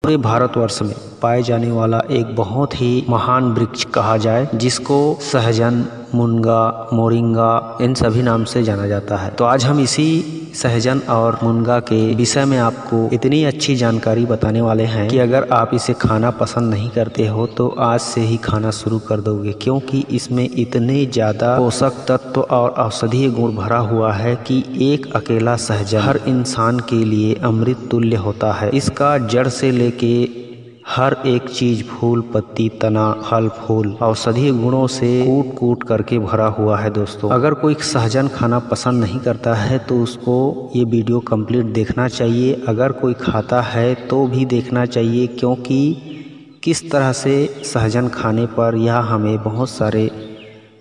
पूरे भारतवर्ष में पाए जाने वाला एक बहुत ही महान वृक्ष कहा जाए, जिसको सहजन, मुनगा, मोरिंगा इन सभी नाम से जाना जाता है। तो आज हम इसी सहजन और मुनगा के विषय में आपको इतनी अच्छी जानकारी बताने वाले हैं कि अगर आप इसे खाना पसंद नहीं करते हो तो आज से ही खाना शुरू कर दोगे, क्योंकि इसमें इतने ज़्यादा पोषक तत्व और औषधीय गुण भरा हुआ है कि एक अकेला सहजन हर इंसान के लिए अमृत तुल्य होता है। इसका जड़ से लेके हर एक चीज, फूल, पत्ती, तना, फल, फूल औषधीय गुणों से कूट कूट करके भरा हुआ है। दोस्तों, अगर कोई सहजन खाना पसंद नहीं करता है तो उसको ये वीडियो कंप्लीट देखना चाहिए। अगर कोई खाता है तो भी देखना चाहिए, क्योंकि किस तरह से सहजन खाने पर यह हमें बहुत सारे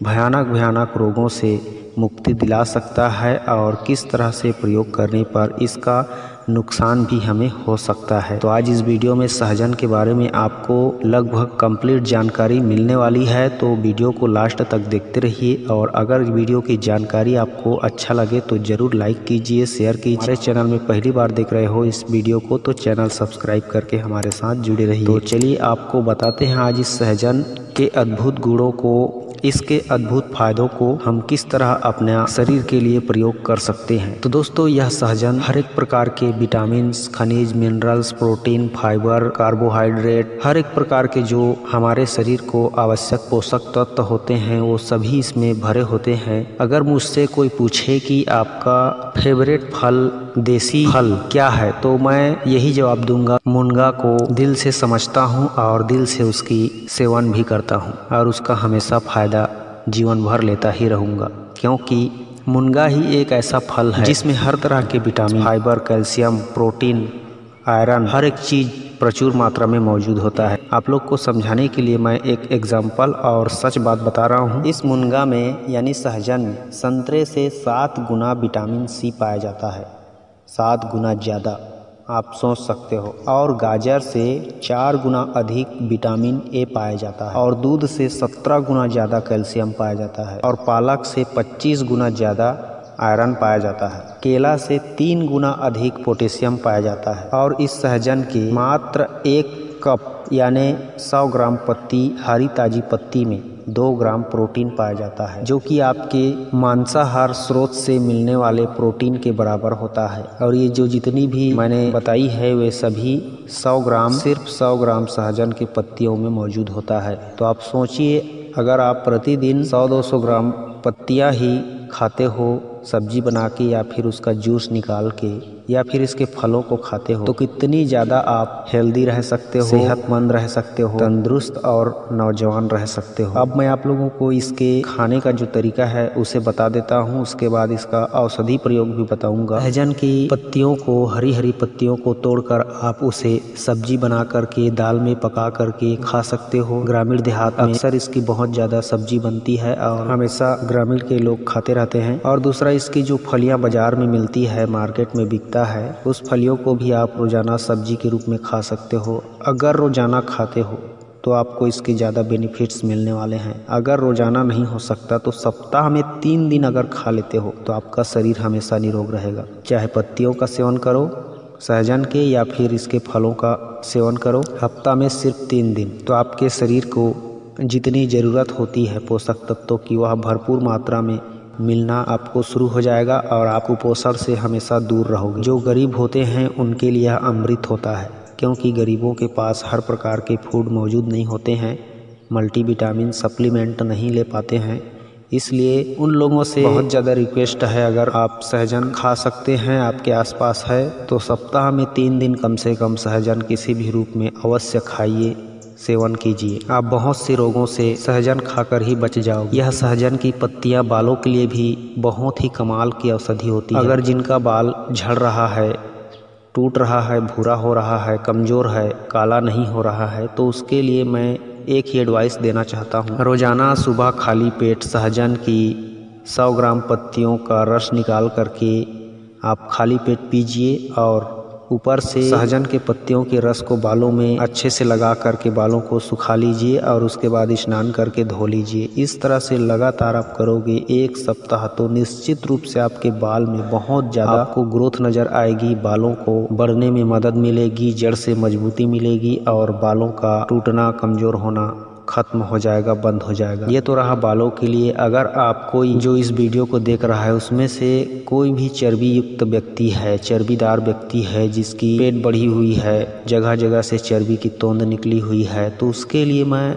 भयानक रोगों से मुक्ति दिला सकता है और किस तरह से प्रयोग करने पर इसका नुकसान भी हमें हो सकता है। तो आज इस वीडियो में सहजन के बारे में आपको लगभग कंप्लीट जानकारी मिलने वाली है, तो वीडियो को लास्ट तक देखते रहिए। और अगर वीडियो की जानकारी आपको अच्छा लगे तो ज़रूर लाइक कीजिए, शेयर कीजिए। हमारे चैनल में पहली बार देख रहे हो इस वीडियो को तो चैनल सब्सक्राइब करके हमारे साथ जुड़े रहिए। तो चलिए आपको बताते हैं आज इस सहजन के अद्भुत गुणों को, इसके अद्भुत फायदों को हम किस तरह अपने शरीर के लिए प्रयोग कर सकते हैं। तो दोस्तों, यह सहजन हर एक प्रकार के विटामिन्स, खनिज, मिनरल्स, प्रोटीन, फाइबर, कार्बोहाइड्रेट, हर एक प्रकार के जो हमारे शरीर को आवश्यक पोषक तत्व होते हैं वो सभी इसमें भरे होते हैं। अगर मुझसे कोई पूछे कि आपका फेवरेट फल, देसी फल क्या है, तो मैं यही जवाब दूंगा, मुनगा को दिल से समझता हूँ और दिल से उसकी सेवन भी करता हूँ और उसका हमेशा फायदा जीवन भर लेता ही रहूँगा, क्योंकि मुनगा ही एक ऐसा फल है जिसमें हर तरह के vitamin, fibre, calcium, protein, iron, हर एक चीज़ प्रचुर मात्रा में मौजूद होता है। आप लोग को समझाने के लिए मैं एक एग्जाम्पल और सच बात बता रहा हूँ। इस मुनगा में यानी सहजन में संतरे से 7 गुना विटामिन सी पाया जाता है, 7 गुना ज़्यादा, आप सोच सकते हो। और गाजर से 4 गुना अधिक विटामिन ए पाया जाता है और दूध से 17 गुना ज़्यादा कैल्शियम पाया जाता है और पालक से 25 गुना ज़्यादा आयरन पाया जाता है। केला से 3 गुना अधिक पोटेशियम पाया जाता है और इस सहजन की मात्र 1 कप यानी 100 ग्राम पत्ती, हरी ताजी पत्ती में 2 ग्राम प्रोटीन पाया जाता है, जो कि आपके मांसाहार स्रोत से मिलने वाले प्रोटीन के बराबर होता है। और ये जो जितनी भी मैंने बताई है वे सभी 100 ग्राम, सिर्फ 100 ग्राम सहजन की पत्तियों में मौजूद होता है। तो आप सोचिए, अगर आप प्रतिदिन 100-200 ग्राम पत्तियां ही खाते हो सब्जी बना के, या फिर उसका जूस निकाल के, या फिर इसके फलों को खाते हो, तो कितनी ज़्यादा आप हेल्दी रह सकते हो, सेहतमंद रह सकते हो, तंदुरुस्त और नौजवान रह सकते हो। अब मैं आप लोगों को इसके खाने का जो तरीका है उसे बता देता हूँ, उसके बाद इसका औषधि प्रयोग भी बताऊंगा। सहजन की पत्तियों को, हरी हरी पत्तियों को तोड़कर आप उसे सब्जी बना करके, दाल में पका करके खा सकते हो। ग्रामीण देहात में अक्सर इसकी बहुत ज़्यादा सब्जी बनती है और हमेशा ग्रामीण के लोग खाते रहते हैं। और दूसरा, इसकी जो फलियां बाजार में मिलती है, मार्केट में बिकता है, उस फलियों को भी आप रोजाना सब्जी के रूप में खा सकते हो। अगर रोजाना खाते हो तो आपको इसके ज़्यादा बेनिफिट्स मिलने वाले हैं। अगर रोजाना नहीं हो सकता तो सप्ताह में 3 दिन अगर खा लेते हो तो आपका शरीर हमेशा निरोग रहेगा। चाहे पत्तियों का सेवन करो सहजन के या फिर इसके फलों का सेवन करो, हफ्ता में सिर्फ 3 दिन, तो आपके शरीर को जितनी ज़रूरत होती है पोषक तत्वों की वह भरपूर मात्रा में मिलना आपको शुरू हो जाएगा और आप कुपोषण से हमेशा दूर रहोगे। जो गरीब होते हैं उनके लिए अमृत होता है, क्योंकि गरीबों के पास हर प्रकार के फूड मौजूद नहीं होते हैं, मल्टीविटामिन सप्लीमेंट नहीं ले पाते हैं। इसलिए उन लोगों से बहुत ज़्यादा रिक्वेस्ट है, अगर आप सहजन खा सकते हैं, आपके आसपास है, तो सप्ताह में 3 दिन कम से कम सहजन किसी भी रूप में अवश्य खाइए, सेवन कीजिए। आप बहुत से रोगों से सहजन खाकर ही बच जाओगे। यह सहजन की पत्तियां बालों के लिए भी बहुत ही कमाल की औषधि होती है। अगर जिनका बाल झड़ रहा है, टूट रहा है, भूरा हो रहा है, कमज़ोर है, काला नहीं हो रहा है, तो उसके लिए मैं एक ही एडवाइस देना चाहता हूँ। रोज़ाना सुबह खाली पेट सहजन की 100 ग्राम पत्तियों का रस निकाल करके आप खाली पेट पीजिए और ऊपर से सहजन के पत्तियों के रस को बालों में अच्छे से लगा करके बालों को सुखा लीजिए और उसके बाद स्नान करके धो लीजिए। इस तरह से लगातार आप करोगे 1 सप्ताह तो निश्चित रूप से आपके बाल में बहुत ज़्यादा आपको ग्रोथ नज़र आएगी। बालों को बढ़ने में मदद मिलेगी, जड़ से मजबूती मिलेगी और बालों का टूटना, कमज़ोर होना खत्म हो जाएगा, बंद हो जाएगा। ये तो रहा बालों के लिए। अगर आप कोई जो इस वीडियो को देख रहा है उसमें से कोई भी चर्बी युक्त व्यक्ति है, चर्बीदार व्यक्ति है, जिसकी पेट बढ़ी हुई है, जगह जगह से चर्बी की तोंद निकली हुई है, तो उसके लिए मैं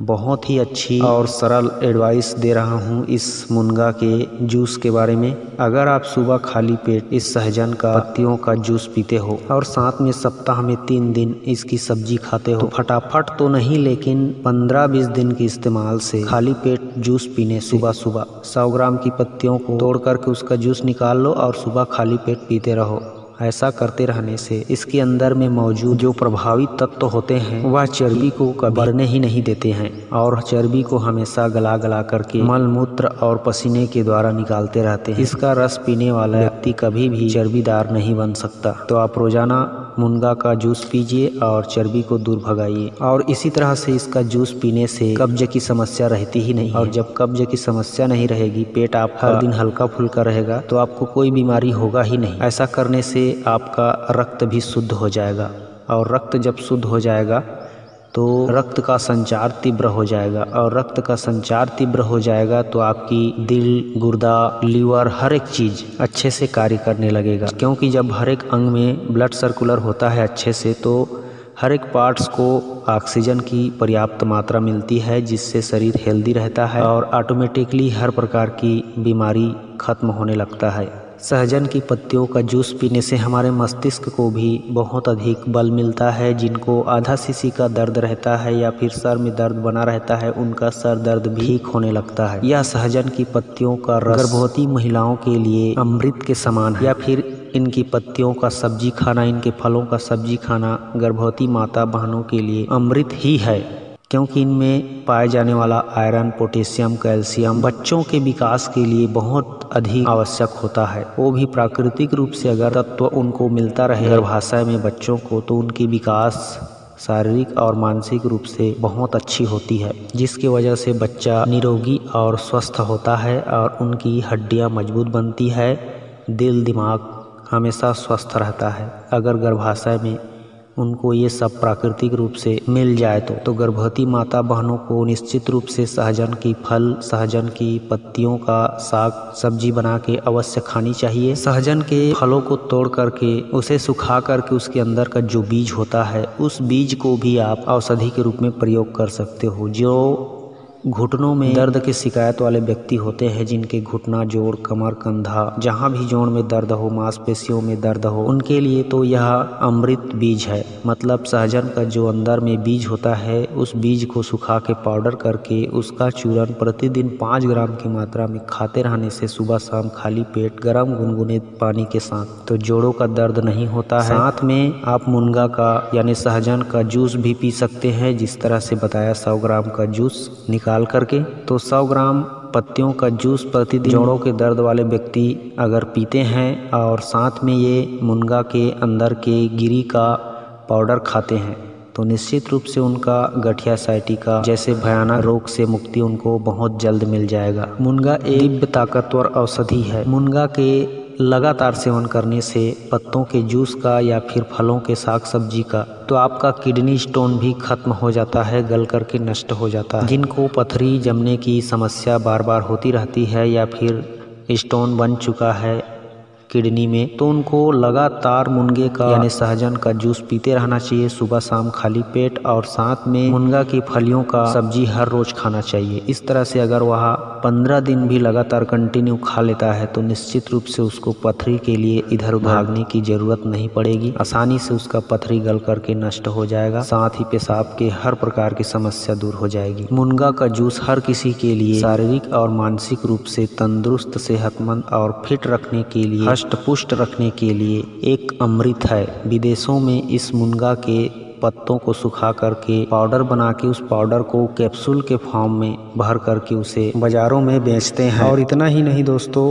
बहुत ही अच्छी और सरल एडवाइस दे रहा हूँ इस मुनगा के जूस के बारे में। अगर आप सुबह खाली पेट इस सहजन का पत्तियों का जूस पीते हो और साथ में सप्ताह में 3 दिन इसकी सब्जी खाते हो, तो फटाफट तो नहीं लेकिन 15-20 दिन के इस्तेमाल से खाली पेट जूस पीने सुबह सुबह 100 ग्राम की पत्तियों को तोड़ करके उसका जूस निकाल लो और सुबह खाली पेट पीते रहो। ऐसा करते रहने से इसके अंदर में मौजूद जो प्रभावित तत्व होते हैं वह चर्बी को बढ़ने ही नहीं देते हैं और चर्बी को हमेशा गला गला करके मल मूत्र और पसीने के द्वारा निकालते रहते हैं। इसका रस पीने वाला व्यक्ति कभी भी चर्बीदार नहीं बन सकता। तो आप रोजाना मुनगा का जूस पीजिए और चर्बी को दूर भगाइए। और इसी तरह से इसका जूस पीने से कब्ज की समस्या रहती ही नहीं, और जब कब्ज की समस्या नहीं रहेगी, पेट आपका हर दिन हल्का फुल्का रहेगा, तो आपको कोई बीमारी होगा ही नहीं। ऐसा करने से आपका रक्त भी शुद्ध हो जाएगा और रक्त जब शुद्ध हो जाएगा तो रक्त का संचार तीव्र हो जाएगा और रक्त का संचार तीव्र हो जाएगा तो आपकी दिल, गुर्दा, लीवर हर एक चीज़ अच्छे से कार्य करने लगेगा। क्योंकि जब हर एक अंग में ब्लड सर्कुलर होता है अच्छे से तो हर एक पार्ट्स को ऑक्सीजन की पर्याप्त मात्रा मिलती है, जिससे शरीर हेल्दी रहता है और ऑटोमेटिकली हर प्रकार की बीमारी खत्म होने लगता है। सहजन की पत्तियों का जूस पीने से हमारे मस्तिष्क को भी बहुत अधिक बल मिलता है। जिनको आधा सीसी का दर्द रहता है या फिर सर में दर्द बना रहता है, उनका सर दर्द भी ठीक होने लगता है। यह सहजन की पत्तियों का रस गर्भवती महिलाओं के लिए अमृत के समान है, या फिर इनकी पत्तियों का सब्जी खाना, इनके फलों का सब्जी खाना गर्भवती माता बहनों के लिए अमृत ही है। क्योंकि इनमें पाए जाने वाला आयरन, पोटेशियम, कैल्शियम बच्चों के विकास के लिए बहुत अधिक आवश्यक होता है। वो भी प्राकृतिक रूप से अगर तत्व उनको मिलता रहे गर्भाशय में बच्चों को, तो उनकी विकास शारीरिक और मानसिक रूप से बहुत अच्छी होती है, जिसकी वजह से बच्चा निरोगी और स्वस्थ होता है और उनकी हड्डियां मजबूत बनती है, दिल दिमाग हमेशा स्वस्थ रहता है। अगर गर्भाशय में उनको ये सब प्राकृतिक रूप से मिल जाए तो गर्भवती माता बहनों को निश्चित रूप से सहजन की फल, सहजन की पत्तियों का साग सब्जी बना के अवश्य खानी चाहिए। सहजन के फलों को तोड़ करके उसे सुखा करके उसके अंदर का जो बीज होता है, उस बीज को भी आप औषधि के रूप में प्रयोग कर सकते हो। जो घुटनों में दर्द की शिकायत वाले व्यक्ति होते हैं, जिनके घुटना, जोड़, कमर, कंधा, जहाँ भी जोड़ में दर्द हो, मांसपेशियों में दर्द हो, उनके लिए तो यह अमृत बीज है। मतलब सहजन का जो अंदर में बीज होता है, उस बीज को सुखा के पाउडर करके उसका चूर्ण प्रतिदिन 5 ग्राम की मात्रा में खाते रहने से सुबह शाम खाली पेट गर्म गुनगुने पानी के साथ तो जोड़ों का दर्द नहीं होता है। साथ में आप मुनगा का यानी सहजन का जूस भी पी सकते हैं, जिस तरह से बताया 100 ग्राम का जूस निकाल करके। तो 100 ग्राम पत्तियों का जूस प्रतिदिन जोड़ों के दर्द वाले व्यक्ति अगर पीते हैं और साथ में ये मुनगा के अंदर के गिरी का पाउडर खाते हैं, तो निश्चित रूप से उनका गठिया साइटिका जैसे भयानक रोग से मुक्ति उनको बहुत जल्द मिल जाएगा। मुनगा एक दिव्य ताकतवर औषधि है। मुनगा के लगातार सेवन करने से पत्तों के जूस का या फिर फलों के साग सब्जी का, तो आपका किडनी स्टोन भी खत्म हो जाता है, गल करके नष्ट हो जाता है। जिनको पथरी जमने की समस्या बार बार होती रहती है या फिर स्टोन बन चुका है किडनी में, तो उनको लगातार मुनगे का यानी सहजन का जूस पीते रहना चाहिए सुबह शाम खाली पेट, और साथ में मुनगा की फलियों का सब्जी हर रोज खाना चाहिए। इस तरह से अगर वह 15 दिन भी लगातार कंटिन्यू खा लेता है तो निश्चित रूप से उसको पथरी के लिए इधर उधर भागने की जरूरत नहीं पड़ेगी। आसानी से उसका पथरी गल करके नष्ट हो जाएगा, साथ ही पेशाब के हर प्रकार की समस्या दूर हो जाएगी। मुनगा का जूस हर किसी के लिए शारीरिक और मानसिक रूप से तंदुरुस्त, सेहतमंद और फिट रखने के लिए, पुष्ट रखने के लिए एक अमृत है। विदेशों में इस मुनगा के पत्तों को सुखा करके पाउडर बना के उस पाउडर को कैप्सूल के फॉर्म में भर करके उसे बाजारों में बेचते हैं। और इतना ही नहीं दोस्तों,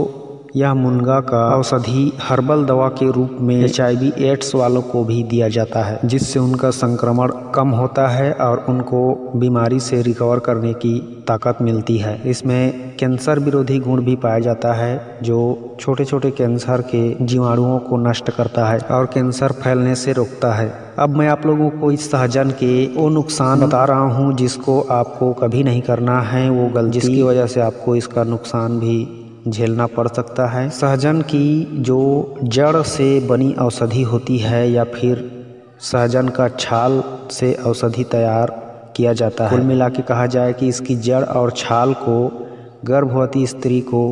यह मुनगा का औषधि हर्बल दवा के रूप में HIV एड्स वालों को भी दिया जाता है, जिससे उनका संक्रमण कम होता है और उनको बीमारी से रिकवर करने की ताकत मिलती है। इसमें कैंसर विरोधी गुण भी पाया जाता है, जो छोटे छोटे कैंसर के जीवाणुओं को नष्ट करता है और कैंसर फैलने से रोकता है। अब मैं आप लोगों को इस सहजन के वो नुकसान बता रहा हूँ जिसको आपको कभी नहीं करना है, वो गलती जिसकी वजह से आपको इसका नुकसान भी झेलना पड़ सकता है। सहजन की जो जड़ से बनी औषधि होती है या फिर सहजन का छाल से औषधि तैयार किया जाता है। कुल मिला के कहा जाए कि इसकी जड़ और छाल को गर्भवती स्त्री को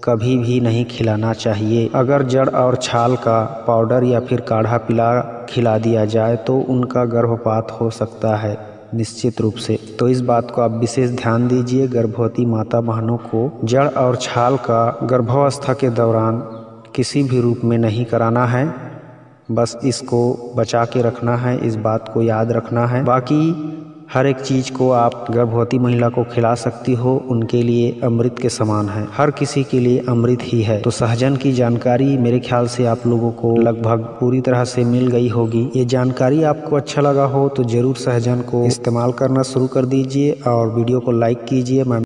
कभी भी नहीं खिलाना चाहिए। अगर जड़ और छाल का पाउडर या फिर काढ़ा खिला दिया जाए तो उनका गर्भपात हो सकता है निश्चित रूप से। तो इस बात को आप विशेष ध्यान दीजिए। गर्भवती माता बहनों को जड़ और छाल का गर्भावस्था के दौरान किसी भी रूप में नहीं कराना है। बस इसको बचा के रखना है, इस बात को याद रखना है। बाकी हर एक चीज़ को आप गर्भवती महिला को खिला सकती हो, उनके लिए अमृत के समान है, हर किसी के लिए अमृत ही है। तो सहजन की जानकारी मेरे ख्याल से आप लोगों को लगभग पूरी तरह से मिल गई होगी। ये जानकारी आपको अच्छा लगा हो तो ज़रूर सहजन को इस्तेमाल करना शुरू कर दीजिए और वीडियो को लाइक कीजिए।